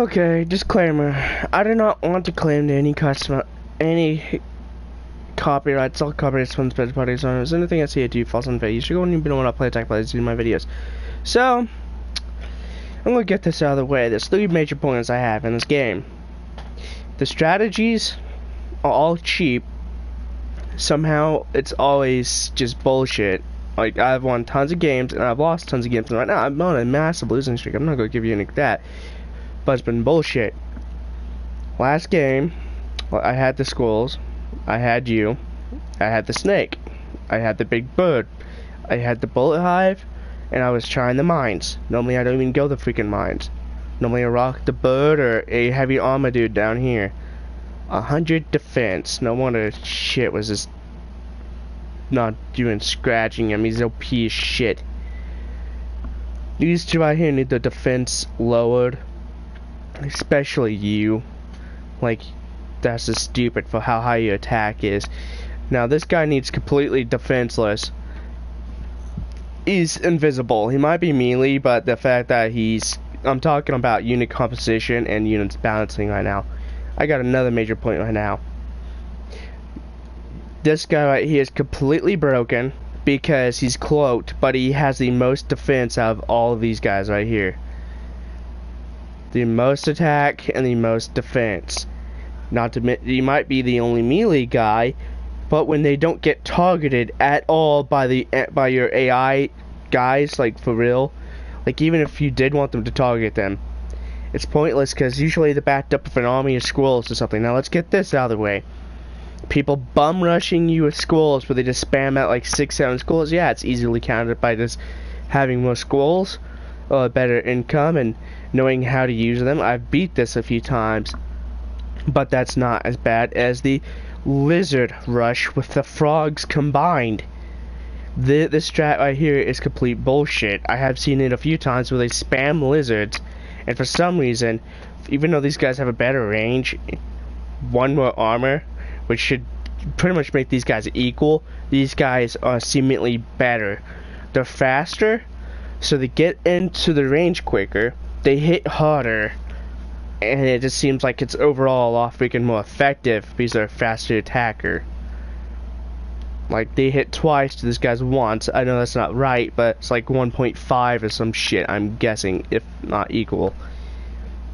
Okay, disclaimer. I do not want to claim any copyrights. All copyrights from third parties owners. Anything I see I do falls on fair. You should go and you don't want to play attack players in my videos. So, I'm gonna get this out of the way. There's 3 major points I have in this game. The strategies are all cheap. Somehow, it's always just bullshit. Like, I've won tons of games, and I've lost tons of games, and right now, I'm on a massive losing streak. I'm not gonna give you any of that. But it's been bullshit. Last game, I had the squirrels, I had you, I had the snake, I had the big bird, I had the bullet hive, and I was trying the mines. Normally I don't even go the freaking mines. Normally I rock the bird or a heavy armor dude down here. 100 defense. No wonder shit was just not doing scratching him. He's OP as shit. These two right here need the defense lowered. Especially you. Like, that's just stupid for how high your attack is. Now this guy needs completely defenseless. He's invisible. He might be melee, but the fact that I'm talking about unit composition and units balancing right now. I got another major point right now. This guy right here is completely broken because he's cloaked, but he has the most defense out of all of these guys right here. The most attack and the most defense. Not to admit, he might be the only melee guy, but when they don't get targeted at all by your AI guys, like for real, like even if you did want them to target them, it's pointless because usually they're backed up with an army of squirrels or something. Now let's get this out of the way. People bum rushing you with squirrels, where they just spam out like 6-7 squirrels. Yeah, it's easily countered by just having more squirrels, or better income, and knowing how to use them. I've beat this a few times, but that's not as bad as the lizard rush with the frogs combined. This strat right here is complete bullshit. I have seen it a few times where they spam lizards, and for some reason, even though these guys have a better range, 1 more armor, which should pretty much make these guys equal, these guys are seemingly better. They're faster, so they get into the range quicker, they hit harder, and it just seems like it's overall a lot freaking more effective because they're a faster attacker. Like, they hit twice to this guy's once. I know that's not right, but it's like 1.5 or some shit, I'm guessing, if not equal.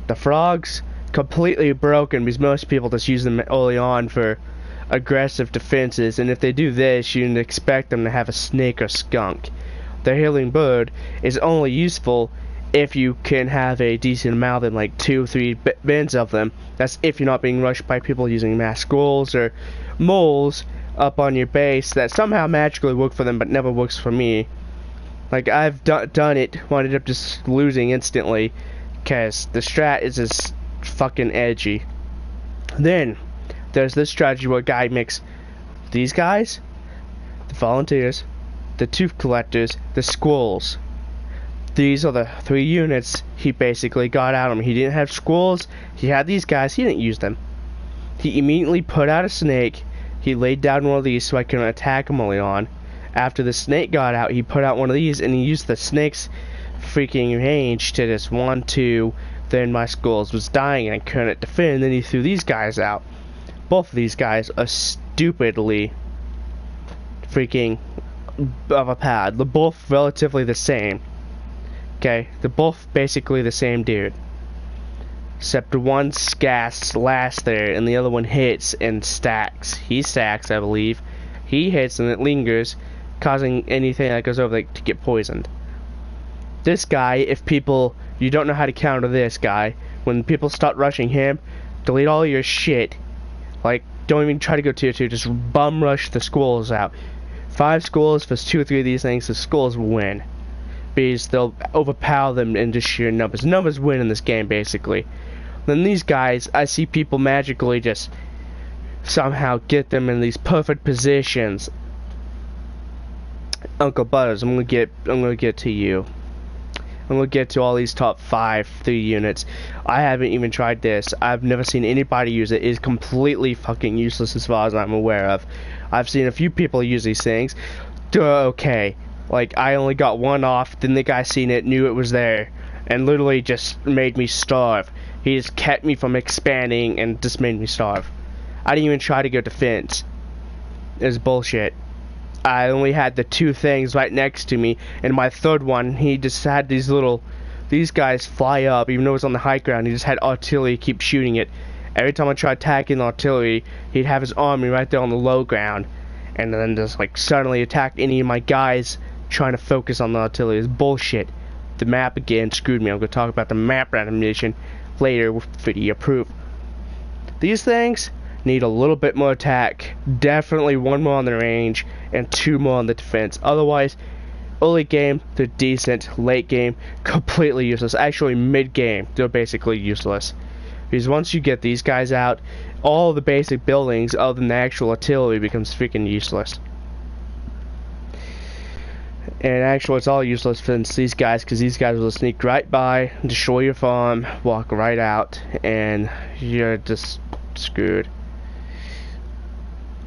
The frogs, completely broken because most people just use them early on for aggressive defenses, and if they do this, you can expect them to have a snake or skunk. The healing bird is only useful if you can have a decent amount of them, like 2 or 3 bins of them. That's if you're not being rushed by people using mass squirrels or moles up on your base that somehow magically work for them but never works for me. Like, I've done it, wound up just losing instantly because the strat is just fucking edgy. Then there's this strategy where a guy makes these guys, the volunteers, the tooth collectors, the squirrels. These are the 3 units he basically got out of him. He didn't have squirrels, he had these guys, he didn't use them. He immediately put out a snake, he laid down one of these so I can attack him early on. After the snake got out, he put out one of these and he used the snake's freaking range to just 1, 2, then my squirrels was dying and I couldn't defend, then he threw these guys out. Both of these guys are stupidly freaking of a pad. They're both relatively the same. Okay, they're both basically the same dude. Except one scasts last there and the other one hits and stacks. He stacks, I believe. He hits and it lingers, causing anything that goes over like, to get poisoned. This guy, if people, you don't know how to counter this guy, when people start rushing him, delete all your shit. Like, don't even try to go tier 2, just bum rush the squirrels out. 5 squirrels, if there's 2 or 3 of these things, the squirrels will win. Because they'll overpower them in just sheer numbers. Numbers win in this game, basically. Then these guys, I see people magically just somehow get them in these perfect positions. Uncle Butters, I'm gonna get to you. I'm gonna get to all these top 3 units. I haven't even tried this. I've never seen anybody use it. It's completely fucking useless as far as I'm aware of. I've seen a few people use these things. Okay. Like, I only got one off, then the guy seen it, knew it was there, and literally just made me starve. He just kept me from expanding and just made me starve. I didn't even try to go defense. It was bullshit. I only had the 2 things right next to me, and my third one, he just had these guys fly up, even though it was on the high ground. He just had artillery keep shooting it. Every time I tried attacking artillery, he'd have his army right there on the low ground, and then just like suddenly attack any of my guys trying to focus on the artillery. It's bullshit. The map again screwed me. I'm gonna talk about the map randomization later with video proof. These things need a little bit more attack, definitely 1 more on the range and 2 more on the defense. Otherwise, early game they're decent, late game completely useless. Actually, mid game they're basically useless, because once you get these guys out, all the basic buildings other than the actual artillery becomes freaking useless. And actually, it's all useless for these guys, because these guys will sneak right by, destroy your farm, walk right out, and you're just screwed.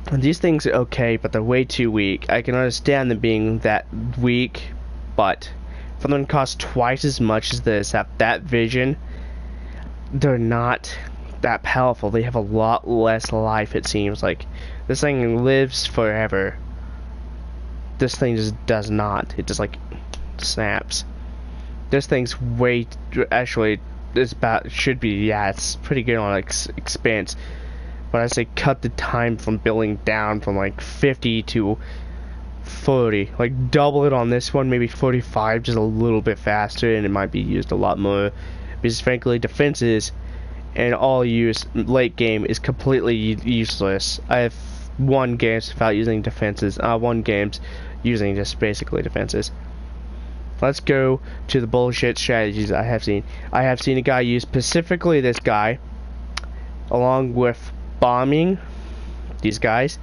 And these things are okay, but they're way too weak. I can understand them being that weak, but for them to cost twice as much as this, have that vision, they're not that powerful. They have a lot less life, it seems like. This thing lives forever. This thing just does not. It just like snaps. This thing's way, actually, it's about, should be, yeah, it's pretty good on expanse. But I say cut the time from building down from like 50 to 40. Like double it on this one, maybe 45, just a little bit faster, and it might be used a lot more. Because frankly, defenses and all use late game is completely useless. I have won games without using defenses. I won games using just basically defenses. Let's go to the bullshit strategies I have seen. I have seen a guy use specifically this guy, along with bombing these guys,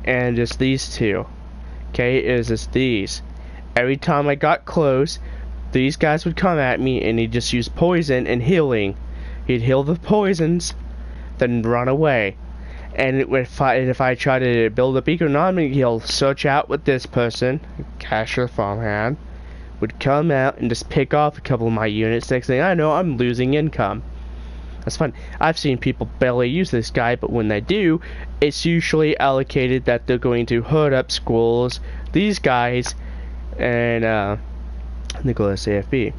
and just these 2. Okay, it was just these. Every time I got close, these guys would come at me, and he'd just use poison and healing. He'd heal the poisons, then run away. And if I try to build up economy, he'll search out with this person, Casher Farmhand, would come out and just pick off a couple of my units. Next thing I know, I'm losing income. That's fun. I've seen people barely use this guy, but when they do, it's usually allocated that they're going to herd up squirrels, these guys, and Nicholas AFB.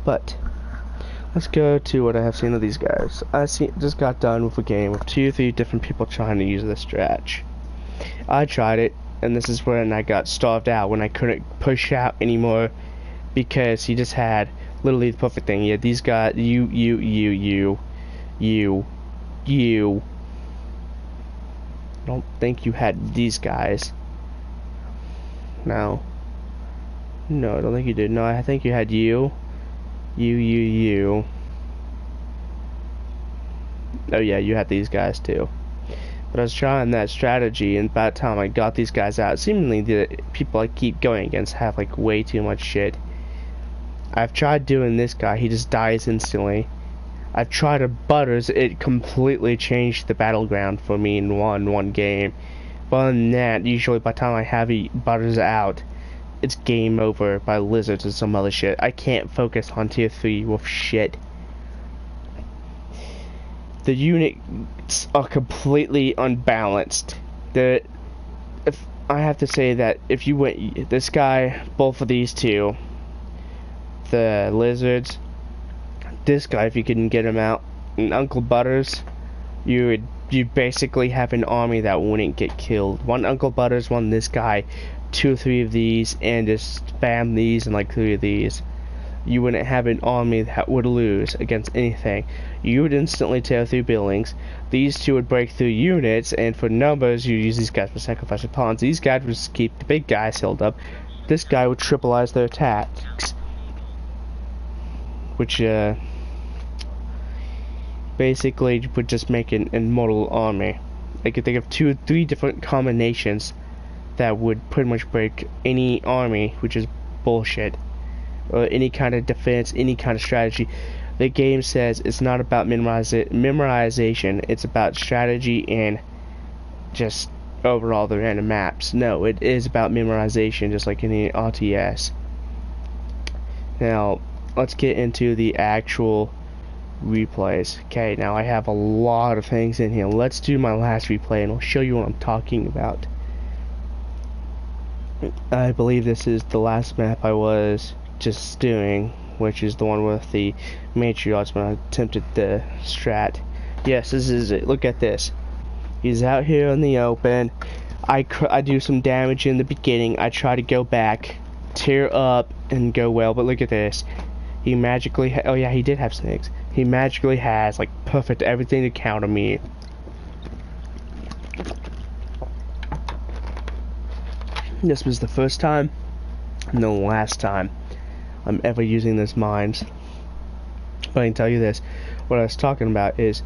But let's go to what I have seen of these guys. Just got done with a game with 2 or 3 different people trying to use this stretch. I tried it, and this is when I got starved out, when I couldn't push out anymore, because he just had literally the perfect thing. He had these guys, you. I don't think you had these guys. No, I don't think you did. No, I think you had you. Oh yeah, you had these guys too. But I was trying that strategy, and by the time I got these guys out, seemingly the people I keep going against have like way too much shit. I've tried doing this guy, he just dies instantly. I've tried a Butters, it completely changed the battleground for me in one game. But other than that, usually by the time I have Butters out, it's game over by lizards or some other shit. I can't focus on tier 3 with shit. The units are completely unbalanced. I have to say that if you went this guy, both of these 2, the lizards, this guy, if you couldn't get him out, and Uncle Butters, you basically have an army that wouldn't get killed. One Uncle Butters, one this guy, 2 or 3 of these, and just spam these and like 3 of these. You wouldn't have an army that would lose against anything. You would instantly tear through buildings. These 2 would break through units, and for numbers, you use these guys for sacrificing pawns. These guys would just keep the big guys held up. This guy would triplize their attacks, which basically would just make an immortal army. I could think of 2 or 3 different combinations that would pretty much break any army, which is bullshit. Or any kind of defense, any kind of strategy. The game says it's not about memorization, it's about strategy and just overall the random maps. No, it is about memorization, just like any RTS. Now, let's get into the actual replays. Okay, now I have a lot of things in here. Let's do my last replay and I'll show you what I'm talking about. I believe this is the last map I was just doing, which is the one with the matriarchs when I attempted the strat. Yes, this is it. Look at this. He's out here in the open. I do some damage in the beginning. I try to go back, tear up, and go well, but look at this. He magically, oh yeah, he did have snakes. He magically has, like, perfect everything to counter me. This was the first time, and the last time I'm ever using this mines. But I can tell you this, what I was talking about is,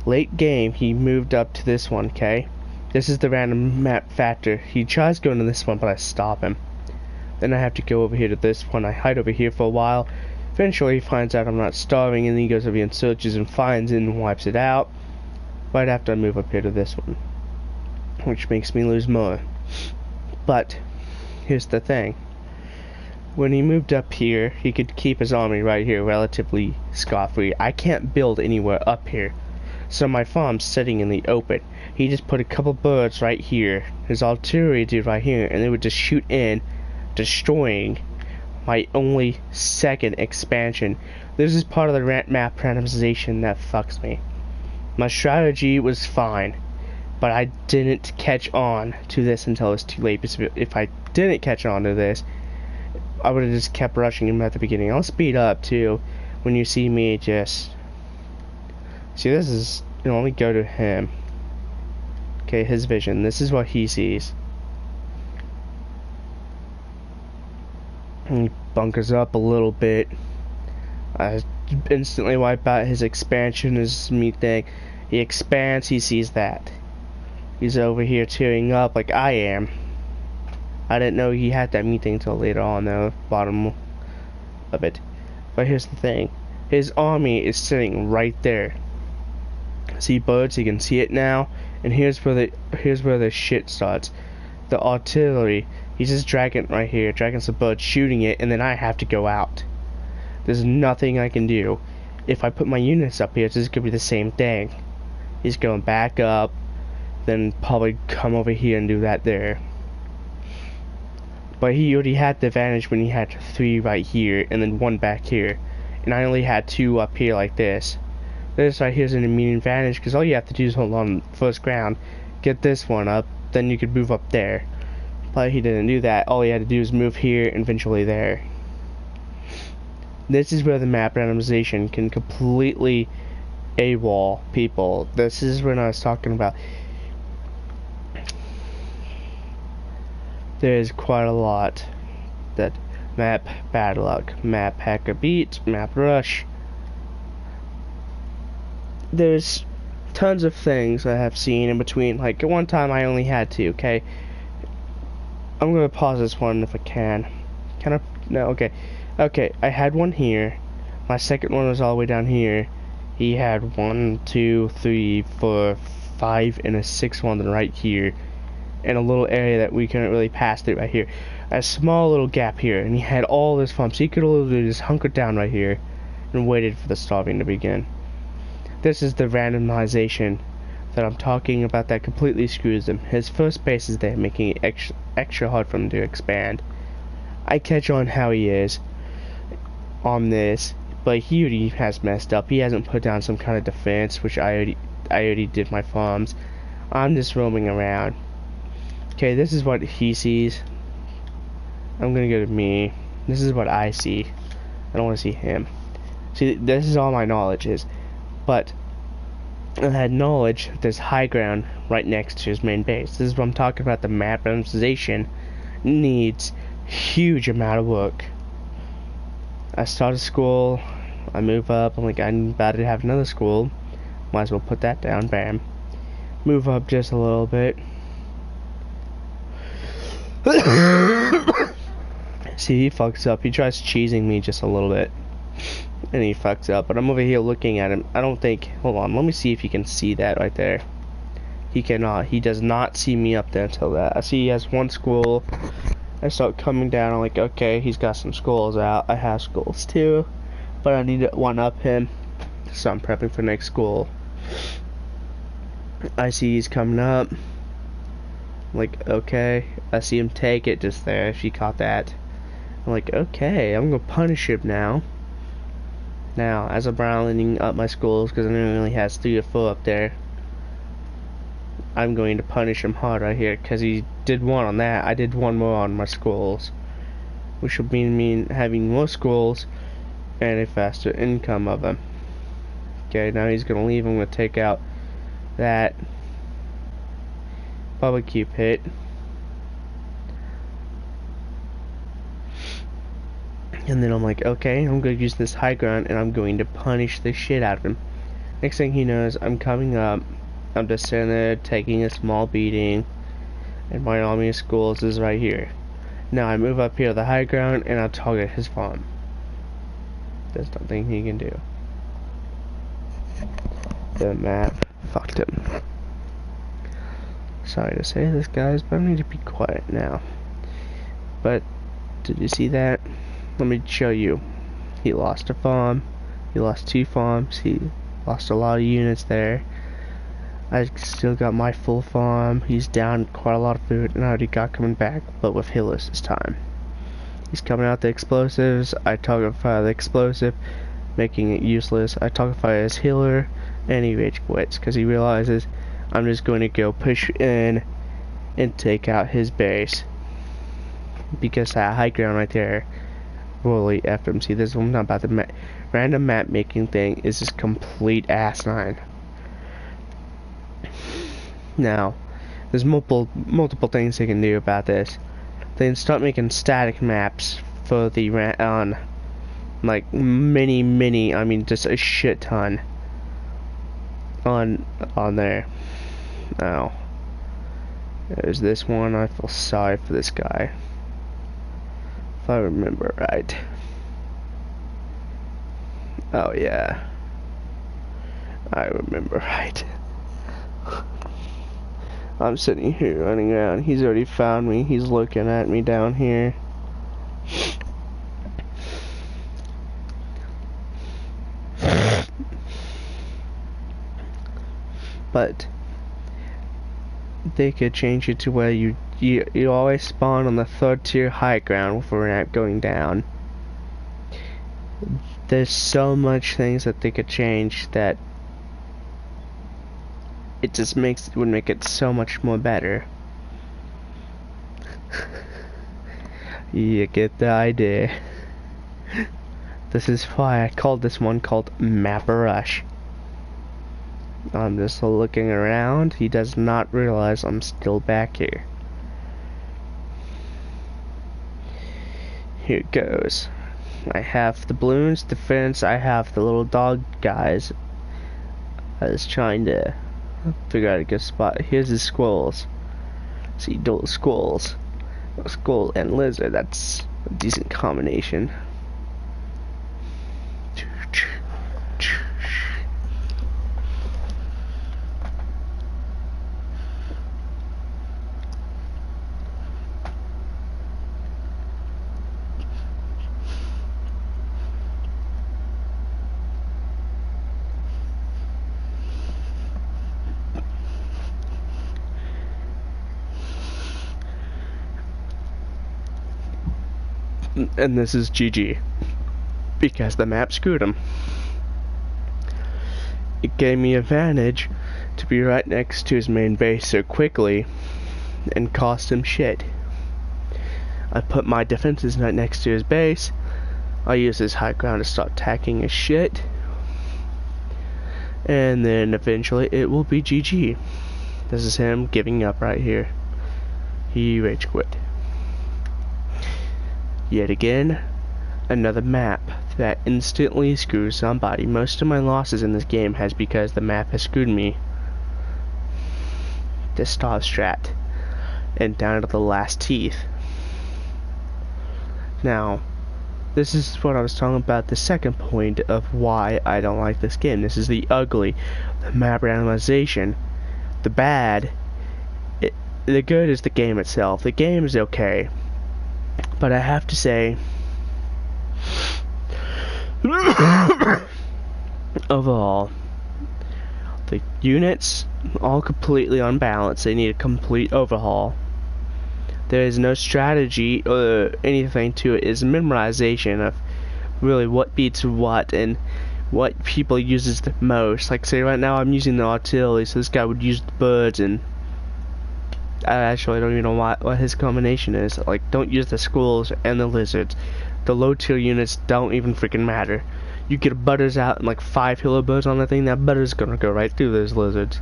late game, he moved up to this one, okay? This is the random map factor. He tries going to this one, but I stop him. Then I have to go over here to this one. I hide over here for a while. Eventually he finds out I'm not starving, and then he goes over here and searches and finds it and wipes it out. Right after I move up here to this one, which makes me lose more. But here's the thing. When he moved up here, he could keep his army right here relatively scot-free. I can't build anywhere up here. So my farm's sitting in the open. He just put a couple birds right here, his artillery dude right here, and they would just shoot in, destroying my only second expansion. This is part of the map randomization that fucks me. My strategy was fine, but I didn't catch on to this until it's too late. Because if I didn't catch on to this, I would have just kept rushing him at the beginning. I'll speed up too when you see me just... See, this is, you know, let me go to him. Okay, his vision. This is what he sees. And he bunkers up a little bit. I instantly wipe out his expansion, his meat thing. He expands, he sees that. He's over here tearing up like I am. I didn't know he had that meat thing until later on, though, bottom of it. But here's the thing. His army is sitting right there. See birds, you can see it now. And here's where the shit starts. The artillery, he's just dragging right here, dragging some birds, shooting it, and then I have to go out. There's nothing I can do. If I put my units up here, it's just gonna be the same thing. He's going back up, then probably come over here and do that there. But he already had the advantage when he had 3 right here, and then 1 back here. And I only had 2 up here like this. This right here is an immediate advantage, because all you have to do is hold on first ground, get this one up, then you could move up there. But he didn't do that. All he had to do is move here and eventually there. This is where the map randomization can completely AWOL people. This is when I was talking about. There's quite a lot that map bad luck, map hacker beat, map rush. There's tons of things I have seen in between. Like at one time I only had 2, okay? I'm gonna pause this one if I can. Can I? No, okay. Okay, I had one here. My second one was all the way down here. He had 1, 2, 3, 4, 5, and a 6th one right here. And a little area that we couldn't really pass through right here. A small little gap here, and he had all this farm, so he could literally just hunker down right here and waited for the starving to begin. This is the randomization that I'm talking about that completely screws him. His first base is there, making it extra hard for him to expand. I catch on how he is on this, but he already has messed up. He hasn't put down some kind of defense, which I already did my farms. I'm just roaming around. Okay, this is what he sees. I'm gonna go to me. This is what I see. I don't want to see him. See, this is all my knowledge is. But I had knowledge that there's high ground right next to his main base. This is what I'm talking about. The map randomization needs huge amount of work. I start a school. I move up. I'm like, I'm about to have another school. Might as well put that down. Bam. Move up just a little bit. See, he fucks up. He tries cheesing me just a little bit. And he fucks up. But I'm over here looking at him. I don't think... Hold on. Let me see if he can see that right there. He cannot. He does not see me up there until that. I see he has 1 school. I start coming down. I'm like, okay, he's got some skulls out. I have skulls too, but I need to one up him. So I'm prepping for next school. I see he's coming up. I'm like, okay. I see him take it just there. If you caught that. I'm like, okay, I'm gonna punish him now. Now, as I'm rounding up my skulls, because I know he only has 3 or 4 up there, I'm going to punish him hard right here, because he did 1 on that. I did 1 more on my skulls, which will mean having more skulls and a faster income of them. Okay, now he's gonna leave. I'm gonna take out that barbecue pit. And then I'm like, okay, I'm going to use this high ground and I'm going to punish the shit out of him. Next thing he knows, I'm coming up. I'm just sitting there taking a small beating. And my army of skulls is right here. Now I move up here to the high ground and I target his farm. There's nothing he can do. The map fucked him. Sorry to say this, guys, but I need to be quiet now. But, did you see that? Let me show you. He lost a farm. He lost 2 farms. He lost a lot of units there. I still got my full farm. He's down quite a lot of food, and I already got coming back, but with healers this time. He's coming out the explosives. I target fire the explosive, making it useless. I target fire his healer, and he rage quits because he realizes I'm just going to go push in and take out his base, because that high ground right there really effed him. See, this is what I'm talking about. The random map making thing is just complete asinine. Now, there's multiple things they can do about this. They can start making static maps for the on, like many. I mean, just a shit ton on there. Now, there's this one. I feel sorry for this guy, if I remember right. Oh yeah, I remember right. I'm sitting here running around. He's already found me. He's looking at me down here. But they could change it to where you always spawn on the 3rd tier high ground with a ramp going down. There's so much things that they could change that it just would make it so much more better. You get the idea. This is why I called this one called Map Rush. I'm just looking around. He does not realize I'm still back here. Here it goes. I have the balloons, the fence, I have the little dog guys. I was trying to figure out a good spot. Here's the squirrels. See, dual squirrels. Squirrel and lizard, that's a decent combination. And this is GG, because the map screwed him. It gave me advantage to be right next to his main base so quickly and cost him shit. I put my defenses right next to his base. I use his high ground to start attacking his shit, and then eventually it will be GG. This is him giving up right here. He rage quit. Yet again, another map that instantly screws somebody. Most of my losses in this game has because the map has screwed me. The star strat, and down to the last teeth. Now, this is what I was talking about, the second point of why I don't like this game. This is the ugly, the map randomization. The bad, the good is the game itself. The game is okay. But I have to say, overall, the units all completely unbalanced. They need a complete overhaul. There is no strategy or anything to it. It's memorization of really what beats what and what people uses the most. Like say right now I'm using the artillery, so this guy would use the birds, and I actually don't even know what his combination is. Like, don't use the squirrels and the lizards. The low tier units don't even freaking matter. You get butters out and like 5 hilo birds on that thing, that butter's gonna go right through those lizards.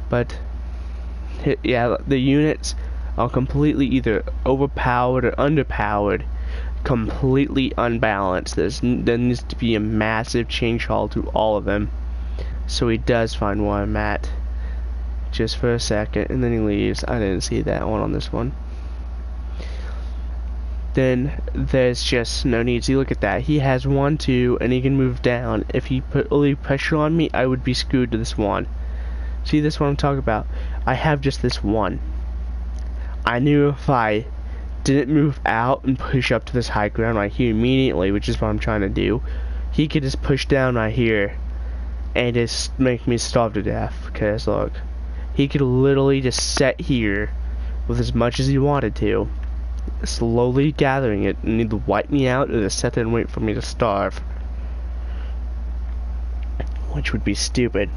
But yeah, the units are completely either overpowered or underpowered, completely unbalanced. There needs to be a massive change haul to all of them. So he does find where I'm at just for a second, and then he leaves. I didn't see that one on this one. Then there's just no need. See, look at that. He has 1, 2, and he can move down. If he put all the pressure on me, I would be screwed to this one. See, this one I'm talking about. I have just this one. I knew if I didn't move out and push up to this high ground right here immediately, which is what I'm trying to do, he could just push down right here and just make me starve to death. Because look, he could literally just sit here with as much as he wanted to, slowly gathering it, and either wipe me out or just sit there and wait for me to starve, which would be stupid.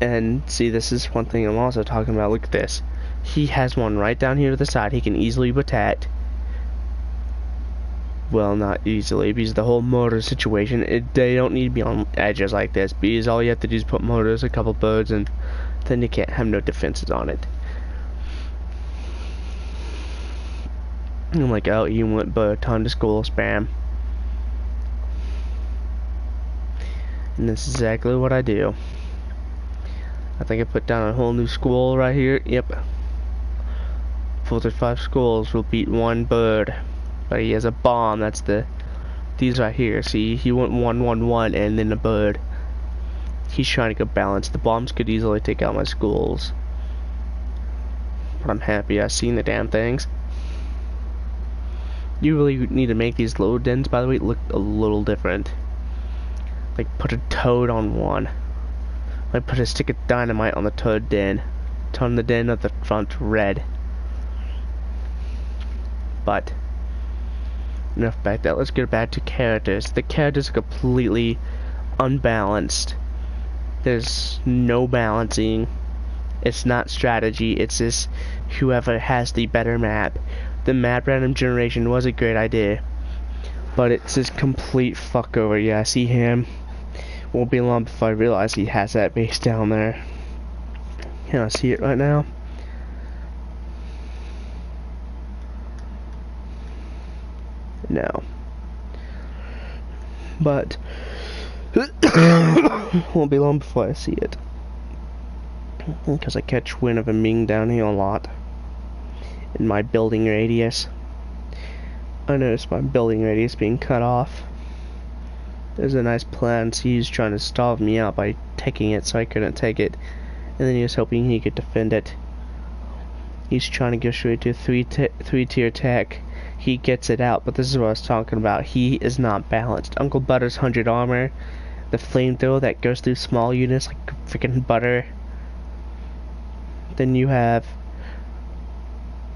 And see, this is one thing I'm also talking about. Look at this. He has one right down here to the side. He can easily protect. Well, not easily, because the whole mortar situation, they don't need to be on edges like this, because all you have to do is put mortars, a couple birds, and then you can't have no defenses on it. I'm like, oh, you went but a ton to school spam. And that's exactly what I do. I think I put down a whole new school right here. Yep. 45 schools will beat 1 bird. But he has a bomb. That's these right here. See, he went 1, 1, 1, and then a bird. He's trying to go balance. The bombs could easily take out my schools. But I'm happy I've seen the damn things. You really need to make these little dens, by the way, look a little different. Like, put a toad on one. Like, put a stick of dynamite on the toad den. Turn the den at the front red. But enough about that. Let's get back to characters. The characters are completely unbalanced. There's no balancing. It's not strategy. It's just whoever has the better map. The map random generation was a great idea, but it's just complete fuck over. Yeah, I see him. Won't be long before I realize he has that base down there. Can I see it right now? No. But won't be long before I see it, because I catch wind of him being down here a lot in my building radius. I noticed my building radius being cut off. There's a nice plan. So he's trying to starve me out by taking it, so I couldn't take it, and then he was hoping he could defend it. He's trying to go straight to 3-tier tech. He gets it out, but this is what I was talking about. He is not balanced. Uncle Butter's 100 armor, the flamethrower that goes through small units like freaking butter. Then you have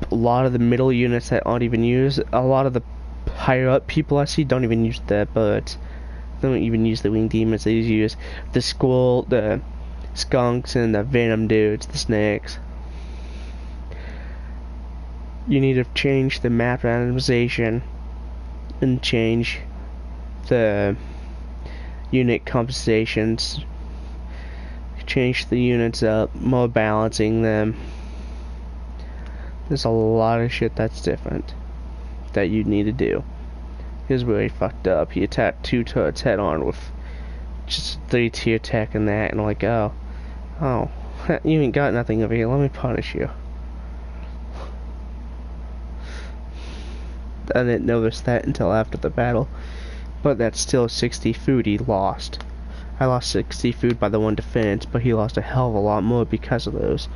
a lot of the middle units that aren't even used. A lot of the higher up people I see don't even use the birds. They don't even use the winged demons. They use the squirrel, the skunks, and the venom dudes, the snakes. You need to change the map randomization and change the unit compensations. Change the units up, more balancing them. There's a lot of shit that's different that you need to do. He's really fucked up. He attacked 2 turrets head on with just 3-tier tech and that, and I'm like, oh, you ain't got nothing over here, let me punish you. I didn't notice that until after the battle, but that's still 60 food he lost. I lost 60 food by the 1 defense, but he lost a hell of a lot more because of those.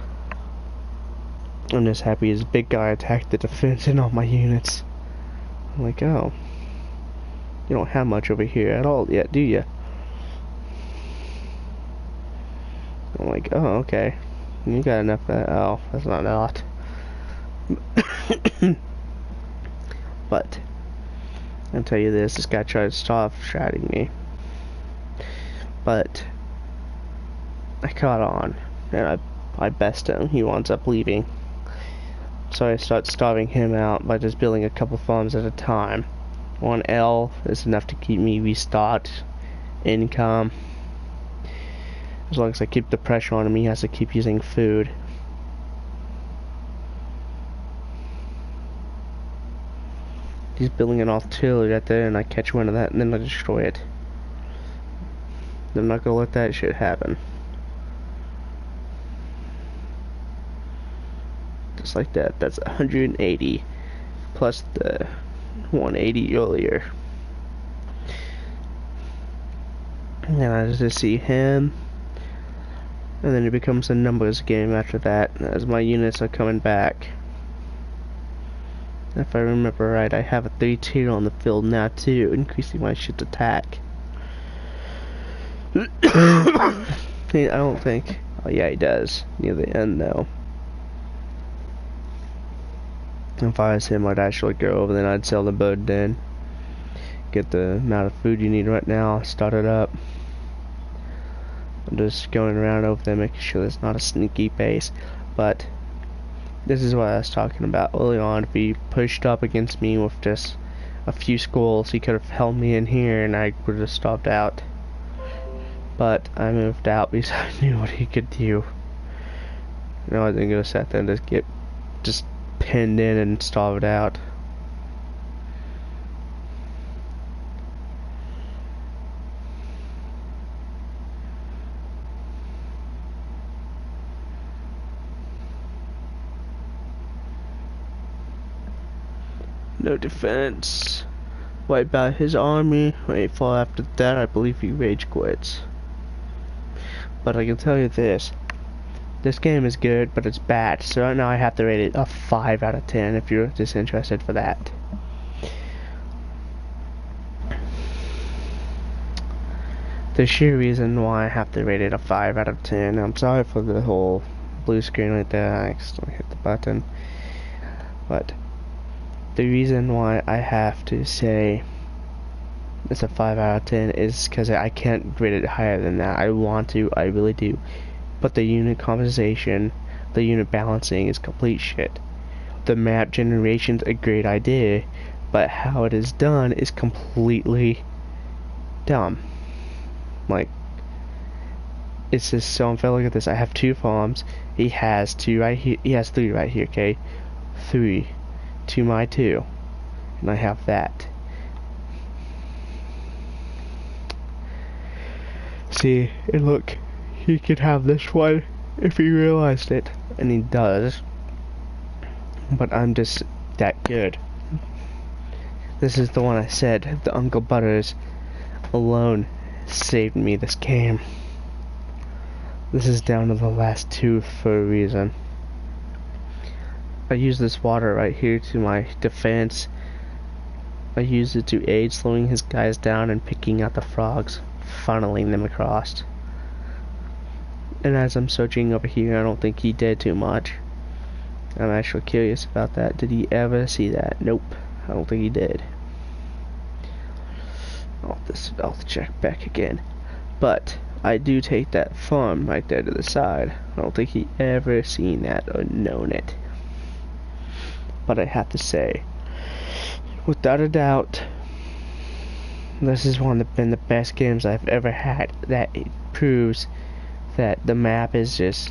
I'm just happy his big guy attacked the defense and all my units. I'm like, oh, you don't have much over here at all yet, do you? I'm like, oh, okay. You got enough of that. Oh, that's not a lot. But I'll tell you this guy tried to stop shouting me. But I caught on, and I bested him. He winds up leaving. So I start starving him out by just building a couple farms at a time. 1 L is enough to keep me restocked, income. As long as I keep the pressure on him, he has to keep using food. He's building an artillery right there, and I catch wind of that, and then I destroy it. I'm not gonna let that shit happen. Just like that. That's 180 plus the 180 earlier. And I just see him, and then it becomes a numbers game after that as my units are coming back. If I remember right, I have a 3-tier on the field now too, increasing my ship's attack. I don't think. Oh yeah, he does near the end though. If I was him, I'd actually go over there and I'd sell the bird den. Get the amount of food you need right now, start it up. I'm just going around over there making sure there's not a sneaky base. But this is what I was talking about early on. If he pushed up against me with just a few skulls, he could have held me in here and I would have stopped out. But I moved out because I knew what he could do. I wasn't gonna sit there and just get pinned in and starved out. No defense. Wipe out his army. Wait, fall after that, I believe he rage quits. But I can tell you this. This game is good, but it's bad. So right now I have to rate it a 5 out of 10 if you're just interested for that. The sheer reason why I have to rate it a 5 out of 10. I'm sorry for the whole blue screen right there. I accidentally hit the button. But the reason why I have to say it's a 5 out of 10 is because I can't rate it higher than that. I want to, I really do. But the unit compensation, the unit balancing is complete shit. The map generation's a great idea, but how it is done is completely dumb. Like, it's just so unfair. Look at this. I have 2 farms. He has 2 right here. He has 3 right here, okay? 3 to my 2. And I have that. See, and look. He could have this one if he realized it, and he does. But I'm just that good. This is the one I said, the Uncle Butters alone saved me this game. This is down to the last 2 for a reason. I use this water right here to my defense. I use it to aid slowing his guys down and picking out the frogs, funneling them across. And as I'm searching over here, I don't think he did too much. I'm actually curious about that. Did he ever see that? Nope. I don't think he did. I'll have to check back again. But I do take that farm right there to the side. I don't think he ever seen that or known it. But I have to say, without a doubt, this is one of the best games I've ever had. That it proves that the map is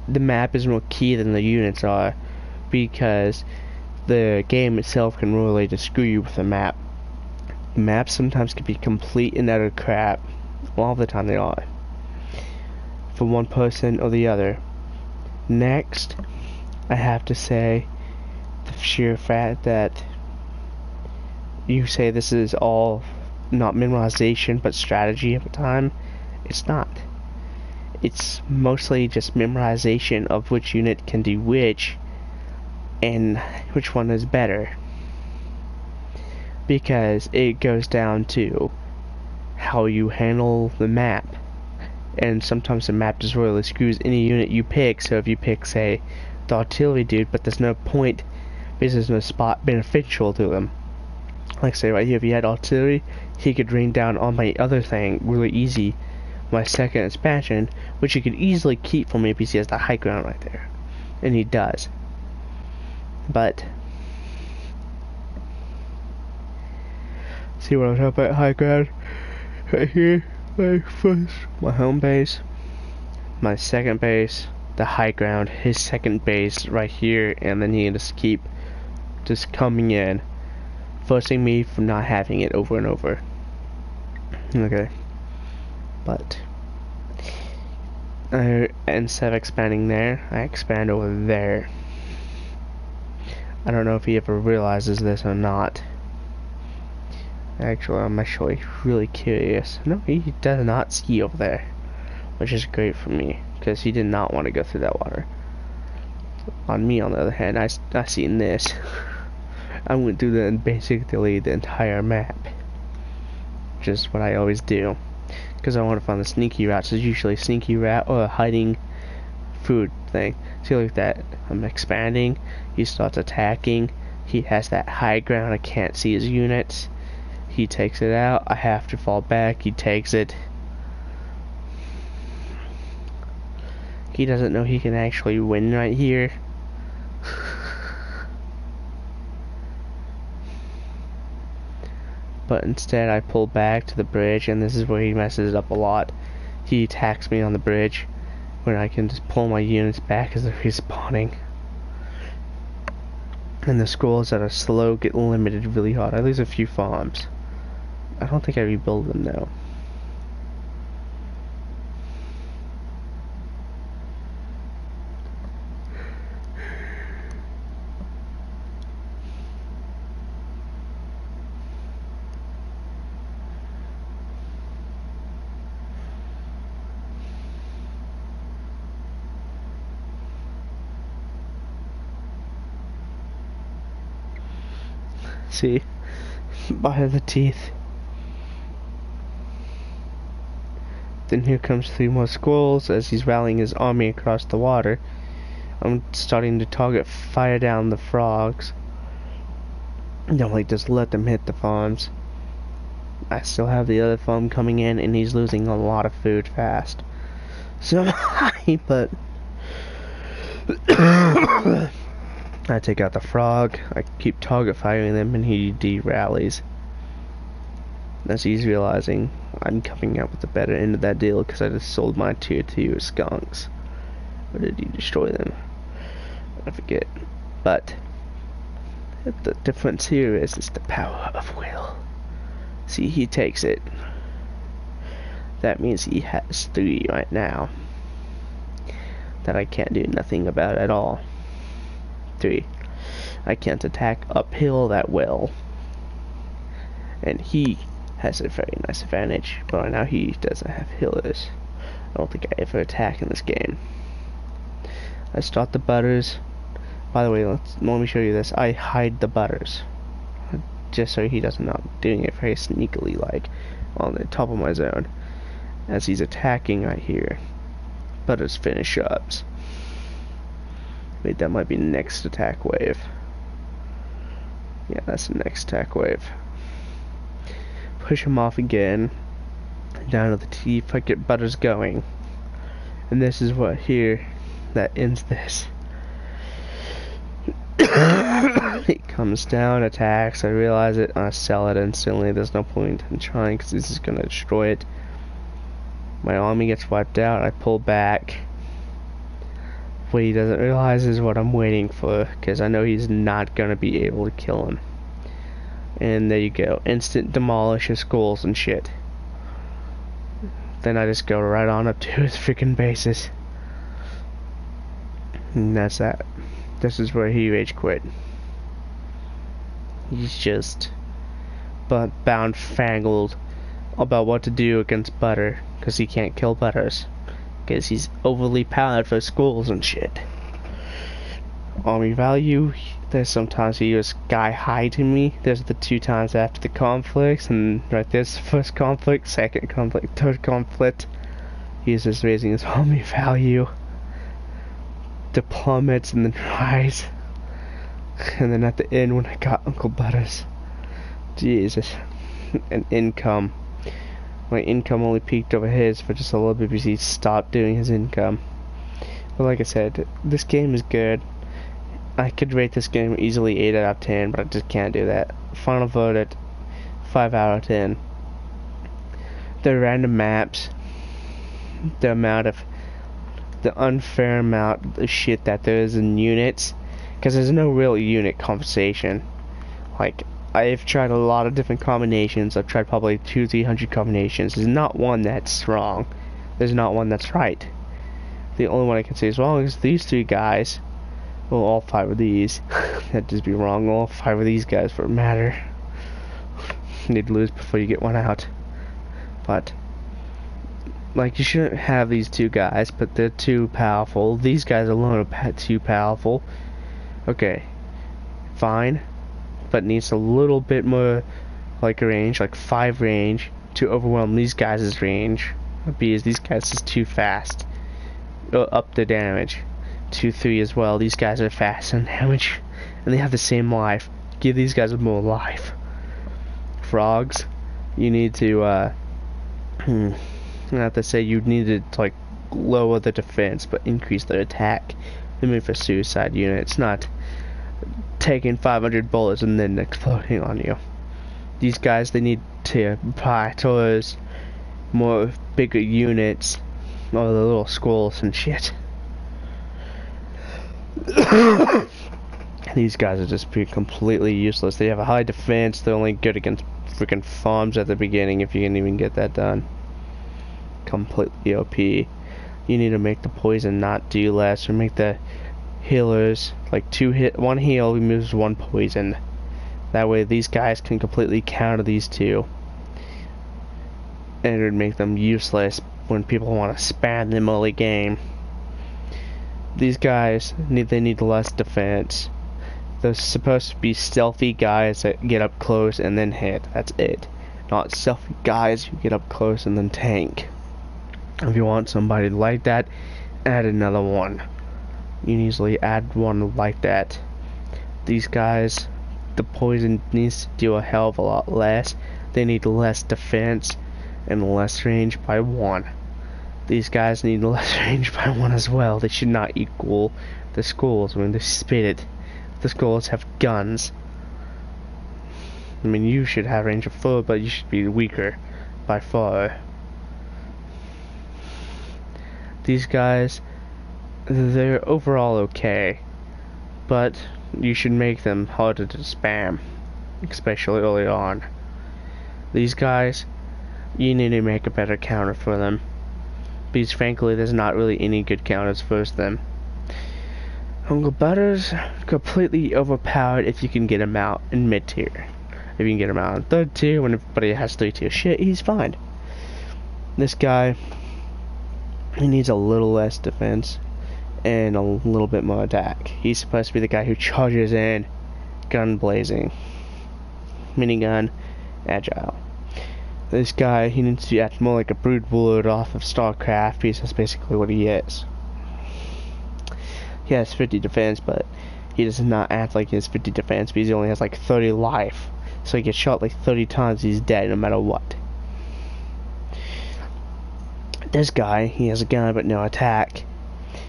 more key than the units are, because the game itself can really just screw you with the map. Maps sometimes can be complete and utter crap. All the time they are, for one person or the other. Next, I have to say the sheer fact that you say this is all not memorization but strategy at the time. It's not. It's mostly just memorization of which unit can do which and which one is better. Because it goes down to how you handle the map. And sometimes the map just royally screws any unit you pick. So if you pick, say, the artillery dude, but there's no point because there's no spot beneficial to him. Like say right here, if he had artillery, he could rain down on my other thing really easy, my second expansion, which he could easily keep for me because he has the high ground right there. And he does. But see what I'm talking about, high ground? Right here, my home base, my second base, the high ground, his second base right here, and then he can just keep just coming in, forcing me from not having it over and over. Okay. But instead of expanding there, I expand over there. I don't know if he ever realizes this or not. Actually, I'm actually really curious. No, he does not ski over there, which is great for me because he did not want to go through that water. On me, on the other hand, I seen this. I went through basically the entire map, which is what I always do, because I want to find the sneaky routes. There's usually a sneaky route or a hiding food thing. See, like that. I'm expanding. He starts attacking. He has that high ground. I can't see his units. He takes it out. I have to fall back. He takes it. He doesn't know he can actually win right here. But instead I pull back to the bridge, and this is where he messes it up a lot. He attacks me on the bridge when I can just pull my units back as they're respawning. And the scrolls that are slow get limited really hard. I lose a few farms. I don't think I rebuild them though. See? By the teeth. Then here comes 3 more squirrels as he's rallying his army across the water. I'm starting to target fire down the frogs. Don't like just let them hit the farms. I still have the other farm coming in, and he's losing a lot of food fast. So but I take out the frog. I keep target firing them, and he de-rallies. As he's realizing I'm coming out with the better end of that deal because I just sold my tier 2 skunks. Or did he destroy them? I forget. But the difference here is the power of will. See, he takes it. That means he has 3 right now that I can't do nothing about at all. 3. I can't attack uphill that well. And he has a very nice advantage, but right now he doesn't have healers. I don't think I ever attack in this game. I start the butters. By the way, let me show you this. I hide the butters, just so he doesn't know. Doing it very sneakily, like on the top of my zone. As he's attacking right here, butters finish ups. Wait, that might be next attack wave. Yeah, that's the next attack wave. Push him off again. Down to the teeth. I get butters going. And this is what here that ends this. He comes down, attacks. I realize it. I sell it instantly. There's no point in trying because this is gonna destroy it. My army gets wiped out. I pull back. What he doesn't realize is what I'm waiting for, because I know he's not gonna be able to kill him. And there you go. Instant demolish his skulls and shit. Then I just go right on up to his freaking bases. And that's that. This is where he rage quit. He's just bound fangled about what to do against Butter, because he can't kill Butters. because he's overly powered for schools and shit. Army value, there's sometimes he was sky high to me. There's the 2 times after the conflicts, and right there's the first conflict, second conflict, third conflict. He's just raising his army value. The plummets and then rise. And then at the end when I got Uncle Butters, Jesus, and income. My income only peaked over his for just a little bit because he stopped doing his income. But like I said, this game is good. I could rate this game easily 8 out of 10, but I just can't do that. Final vote at 5 out of 10. The random maps, the unfair amount of shit that there is in units, because there's no real unit compensation. Like, I've tried a lot of different combinations. I've tried probably 200-300 combinations. There's not one that's wrong. There's not one that's right. The only one I can say is wrong is these 3 guys. Well, all 5 of these. That'd just be wrong. All 5 of these guys, for a matter. You need to lose before you get one out. But, like, you shouldn't have these 2 guys, but they're too powerful. These guys alone are too powerful. Okay, fine, but needs a little bit more, like, range, like 5 range, to overwhelm these guys' range, because these guys is too fast. Up the damage. 2-3 as well. These guys are fast on damage, and they have the same life. Give these guys more life. Frogs, you need to, I have to say you need to, like, lower the defense, but increase their attack. They move for suicide units, not taking 500 bullets and then exploding on you. These guys, they need to buy toys, more bigger units, or the little squirrels and shit. These guys are just completely useless. They have a high defense. They're only good against freaking farms at the beginning, if you can even get that done. Completely OP. You need to make the poison not do less, or make the healers like 1 heal removes 1 poison. That way these guys can completely counter these 2, and it would make them useless when people want to spam them early game. These guys need less defense. They're supposed to be stealthy guys that get up close and then hit. That's it. Not stealthy guys who get up close and then tank. If you want somebody like that, add another one. You can easily add one like that. These guys, the poison needs to do a hell of a lot less. They need less defense and less range by 1. These guys need less range by 1 as well. They should not equal the skulls when they spit it. The skulls have guns. I mean, you should have range of 4, but you should be weaker by far. These guys, they're overall okay, but you should make them harder to spam, especially early on. These guys, you need to make a better counter for them, because frankly there's not really any good counters for them. Uncle Butters, completely overpowered if you can get him out in mid-tier. If you can get him out in 3rd tier when everybody has 3-tier shit, he's fine. This guy, he needs a little less defense and a little bit more attack. He's supposed to be the guy who charges in, gun blazing, minigun, agile. This guy, he needs to act more like a brood warlord off of StarCraft, because that's basically what he is. He has 50 defense, but he does not act like he has 50 defense because he only has like 30 life. So he gets shot like 30 times, he's dead no matter what. This guy, he has a gun but no attack.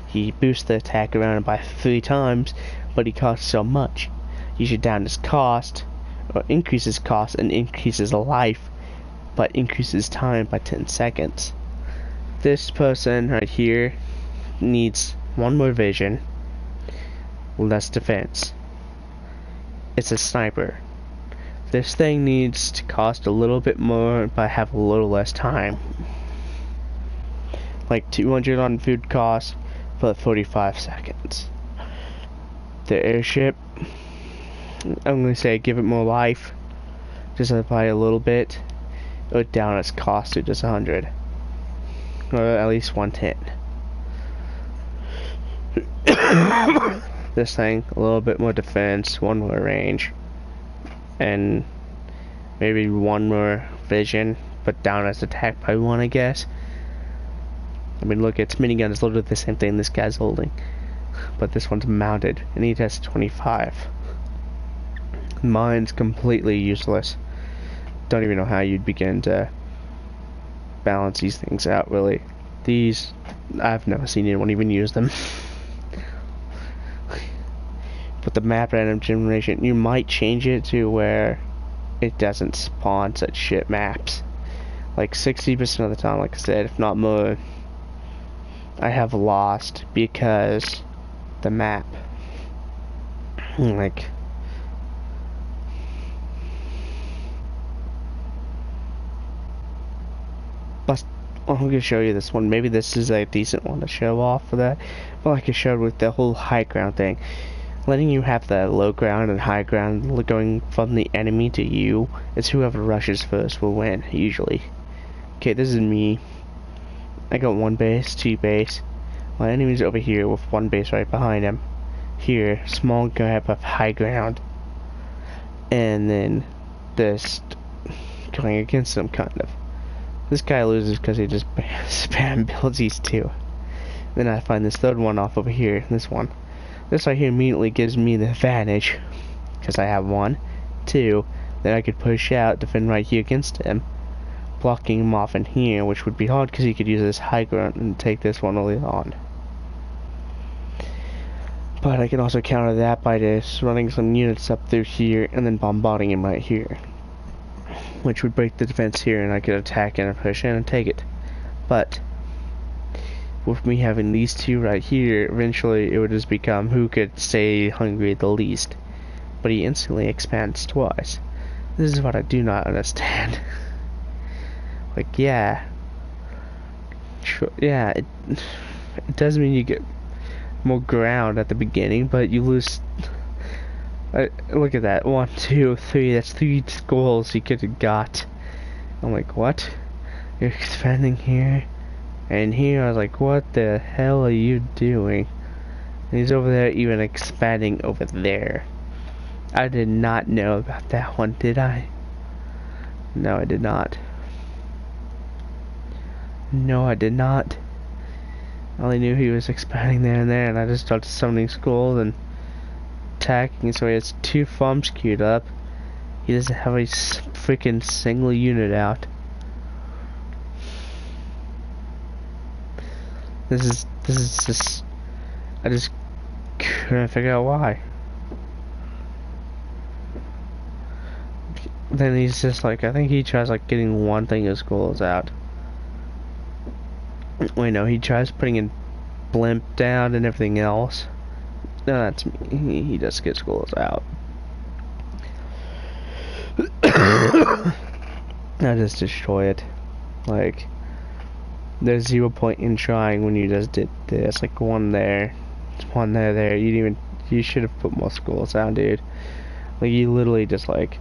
He boosts the attack around by 3 times, but he costs so much. You should down his cost, or increase his cost and increase his life, but increases time by 10 seconds. This person right here needs 1 more vision, less defense. It's a sniper. This thing needs to cost a little bit more, but have a little less time. Like 200 on food cost, but 45 seconds. The airship, I'm gonna say give it more life, just by a little bit, or down its cost to just 100, or at least 110. This thing, a little bit more defense, one more range, and maybe one more vision, but down as attack by one, I guess. I mean, look, its minigun is literally the same thing this guy's holding, but this one's mounted, and he has 25. Mine's completely useless. Don't even know how you'd begin to balance these things out, really. These, I've never seen anyone even use them. But the map random generation, you might change it to where it doesn't spawn such shit maps. Like 60% of the time, like I said, if not more, I have lost because the map, like, but I'm gonna show you this one. Maybe this is a decent one to show off for that. But like I showed with the whole high ground thing, letting you have the low ground and high ground going from the enemy to you, it's whoever rushes first will win, usually. Okay, this is me. I got one base, two base. My enemy's over here with one base right behind him. Here, small gap of high ground. And then this going against him, kind of. This guy loses because he just spam builds these two. Then I find this third one off over here, this one. This right here immediately gives me the advantage, because I have one, two, then I could push out, defend right here against him, blocking him off in here, which would be hard because he could use this high ground and take this one early on. But I can also counter that by just running some units up through here and then bombarding him right here, which would break the defense here, and I could attack and push in and take it. But with me having these two right here, eventually it would just become who could stay hungry the least. But he instantly expands twice. This is what I do not understand. Like, yeah. Sure, yeah, it does mean you get more ground at the beginning, but you lose. Look at that. 1, 2, 3. That's 3 goals he could have got. I'm like, what? You're expanding here? And here I was like, what the hell are you doing? And he's over there even expanding over there. I did not know about that one, did I? No, I did not. No, I did not. I only knew he was expanding there and there, and I just started summoning skulls and attacking, so he has 2 farms queued up. He doesn't have a freaking single unit out. This is just, I just couldn't figure out why. Then he's just like, I think he tries like getting one thing of skulls out. Wait, no, he tries putting in blimp down and everything else. No, that's me. He does get skulls out. I just destroy it. Like, there's 0 point in trying when you just did this. Like, one there, one there. You should have put more skulls down, dude. Like, you literally just like,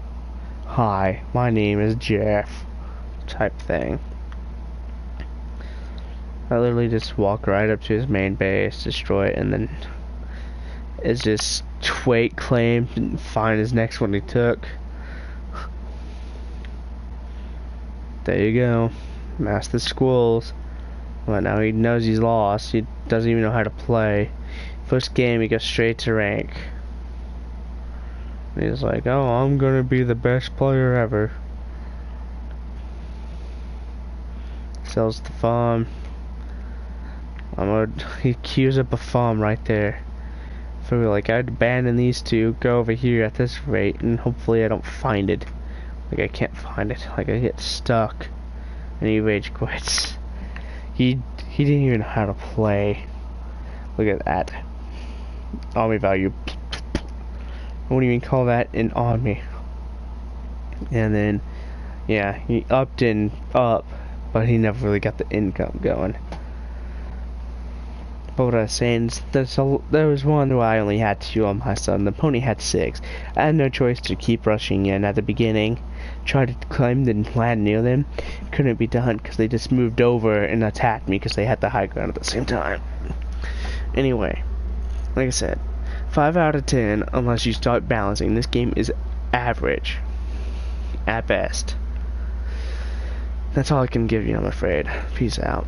hi, my name is Jeff, type thing. I literally just walk right up to his main base, destroy it, and then it's just wait, claim, and find his next one he took. There you go. Master Squirrels. Well, now he knows he's lost. He doesn't even know how to play. First game, he goes straight to rank. And he's like, oh, I'm gonna be the best player ever. Sells the farm. He queues up a farm right there. So like, I'd abandon these two, go over here at this rate, and hopefully I don't find it. Like, I can't find it. Like, I get stuck. And he rage quits. He didn't even know how to play. Look at that. Army value. I wouldn't even call that an army. And then, yeah, he upped and up, but he never really got the income going. But what I was saying is, there was one where I only had 2 on my side, and the pony had 6. I had no choice to keep rushing in at the beginning. Tried to climb and land near them. Couldn't be done because they just moved over and attacked me because they had the high ground at the same time. Anyway, like I said, 5 out of 10 unless you start balancing. This game is average at best. That's all I can give you, I'm afraid. Peace out.